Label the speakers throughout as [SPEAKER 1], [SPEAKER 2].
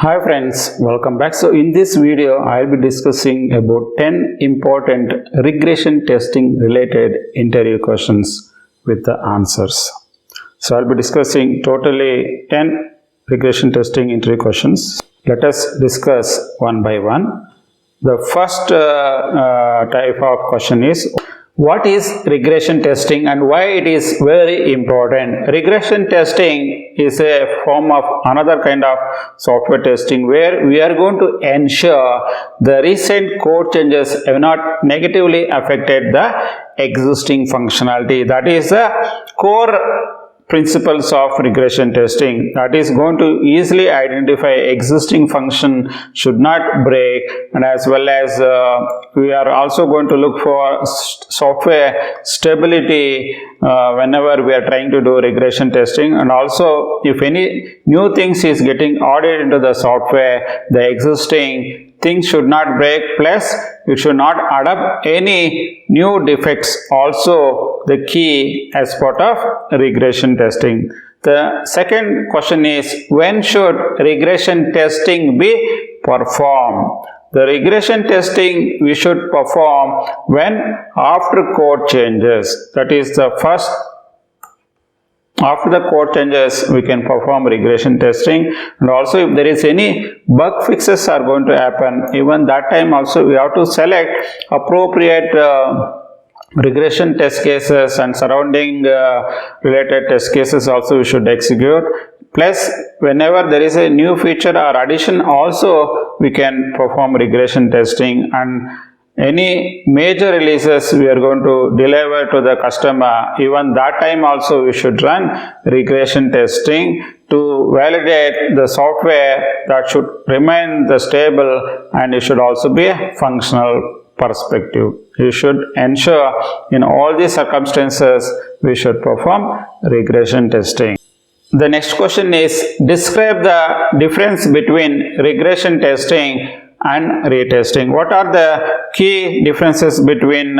[SPEAKER 1] Hi friends, welcome back. So in this video, I will be discussing about 10 important regression testing related interview questions with the answers. So I will be discussing totally 10 regression testing interview questions. Let us discuss one by one. The first type of question is, what is regression testing and why it is very important? Regression testing is a form of another kind of software testing where we are going to ensure the recent code changes have not negatively affected the existing functionality. That is the core principles of regression testing, that is going to easily identify existing function should not break, and as well as we are also going to look for software stability whenever we are trying to do regression testing, and also if any new things is getting added into the software, the existing things should not break, plus it should not add up any new defects, also the key as part of regression testing. The second question is, when should regression testing be performed? The regression testing we should perform when after code changes. That is the first. After the code changes, we can perform regression testing, and also if there is any bug fixes are going to happen, even that time also we have to select appropriate regression test cases, and surrounding related test cases also we should execute. Plus, whenever there is a new feature or addition, also we can perform regression testing, and any major releases we are going to deliver to the customer, even that time also we should run regression testing to validate the software that should remain the stable, and it should also be a functional perspective. You should ensure in all these circumstances we should perform regression testing. The next question is, describe the difference between regression testing and retesting. What are the key differences between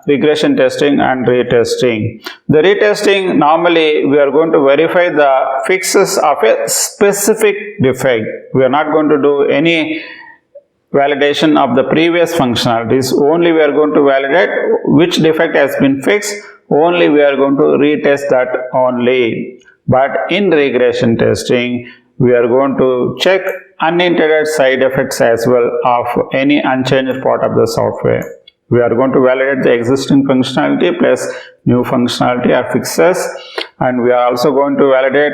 [SPEAKER 1] regression testing and retesting? The retesting, normally we are going to verify the fixes of a specific defect. We are not going to do any validation of the previous functionalities. Only we are going to validate which defect has been fixed. Only we are going to retest that only. But in regression testing, we are going to check unintended side effects as well of any unchanged part of the software. We are going to validate the existing functionality plus new functionality or fixes, and we are also going to validate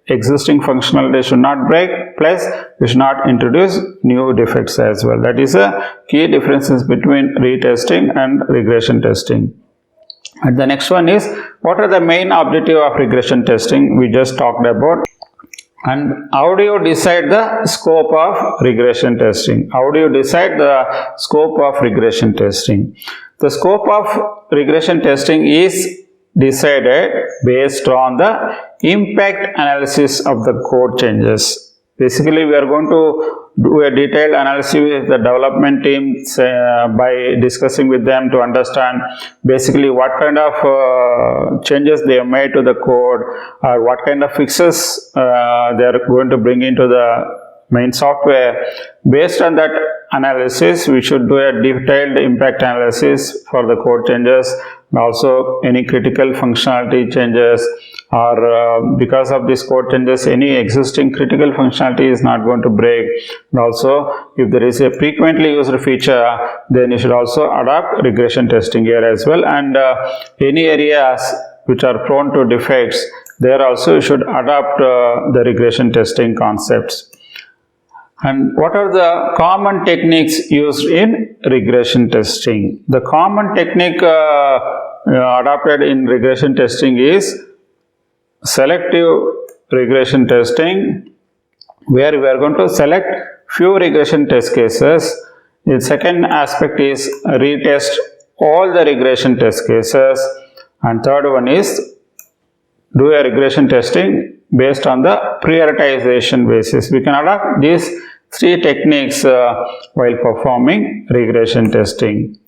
[SPEAKER 1] existing functionality should not break, plus we should not introduce new defects as well. That is a key differences between retesting and regression testing. And the next one is, what are the main objective of regression testing? We just talked about. And how do you decide the scope of regression testing? How do you decide the scope of regression testing? The scope of regression testing is decided based on the impact analysis of the code changes. Basically, we are going to do a detailed analysis with the development team by discussing with them to understand basically what kind of changes they have made to the code, or what kind of fixes they are going to bring into the main software. Based on that analysis, we should do a detailed impact analysis for the code changes, and also any critical functionality changes, or because of this code changes any existing critical functionality is not going to break. And also if there is a frequently used feature, then you should also adopt regression testing here as well, and any areas which are prone to defects, there also you should adopt the regression testing concepts. And what are the common techniques used in regression testing? The common technique adopted in regression testing is selective regression testing, where we are going to select few regression test cases. The second aspect is retest all the regression test cases, and third one is do a regression testing based on the prioritization basis. We can adopt these three techniques while performing regression testing.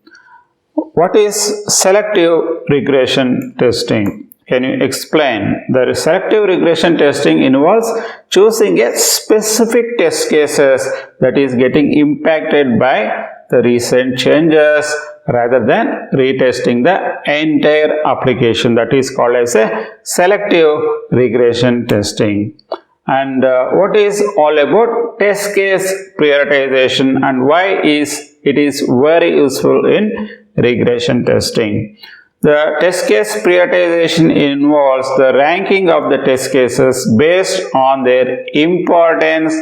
[SPEAKER 1] What is selective regression testing? Can you explain? The selective regression testing involves choosing a specific test cases that is getting impacted by the recent changes rather than retesting the entire application. That is called as a selective regression testing. And what is all about test case prioritization and why is it is very useful in regression testing? The test case prioritization involves the ranking of the test cases based on their importance,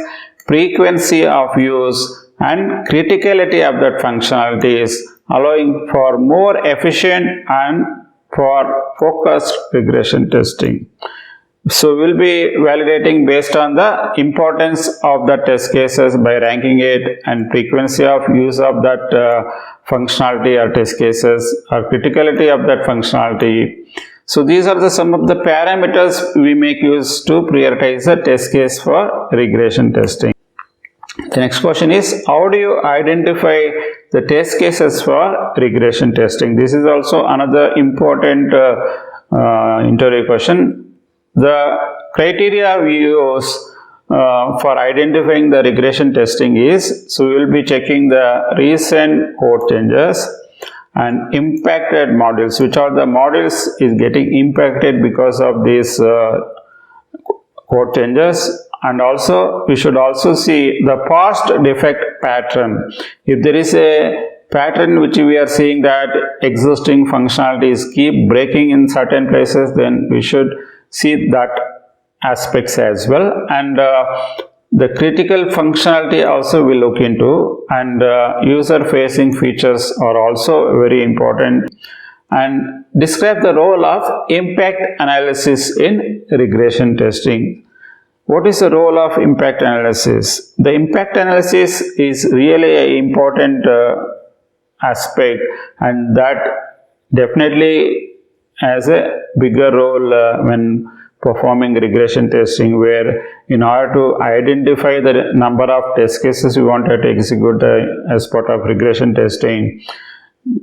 [SPEAKER 1] frequency of use, and criticality of that functionalities, allowing for more efficient and for focused regression testing. So we'll be validating based on the importance of the test cases by ranking it and frequency of use of that functionality or test cases or criticality of that functionality. So these are some of the parameters we make use to prioritize the test case for regression testing. The next question is, how do you identify the test cases for regression testing? This is also another important interview question. The criteria we use for identifying the regression testing is, so we will be checking the recent code changes and impacted modules, which are the modules is getting impacted because of these code changes, and also we should also see the past defect pattern. If there is a pattern which we are seeing that existing functionalities keep breaking in certain places, then we should see that aspects as well, and the critical functionality also we look into, and user facing features are also very important. And describe the role of impact analysis in regression testing. What is the role of impact analysis? The impact analysis is really an important aspect, and that definitely has a bigger role when performing regression testing, where in order to identify the number of test cases we wanted to execute as part of regression testing,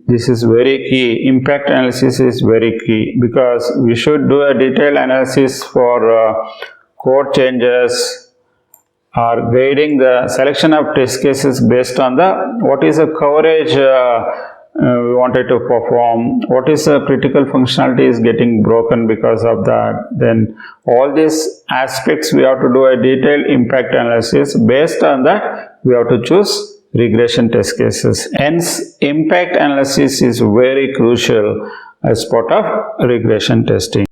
[SPEAKER 1] this is very key. Impact analysis is very key because we should do a detailed analysis for code changes or grading the selection of test cases based on the what is the coverage we wanted to perform, what is the critical functionality is getting broken because of that. Then all these aspects we have to do a detailed impact analysis. Based on that we have to choose regression test cases. Hence impact analysis is very crucial as part of regression testing.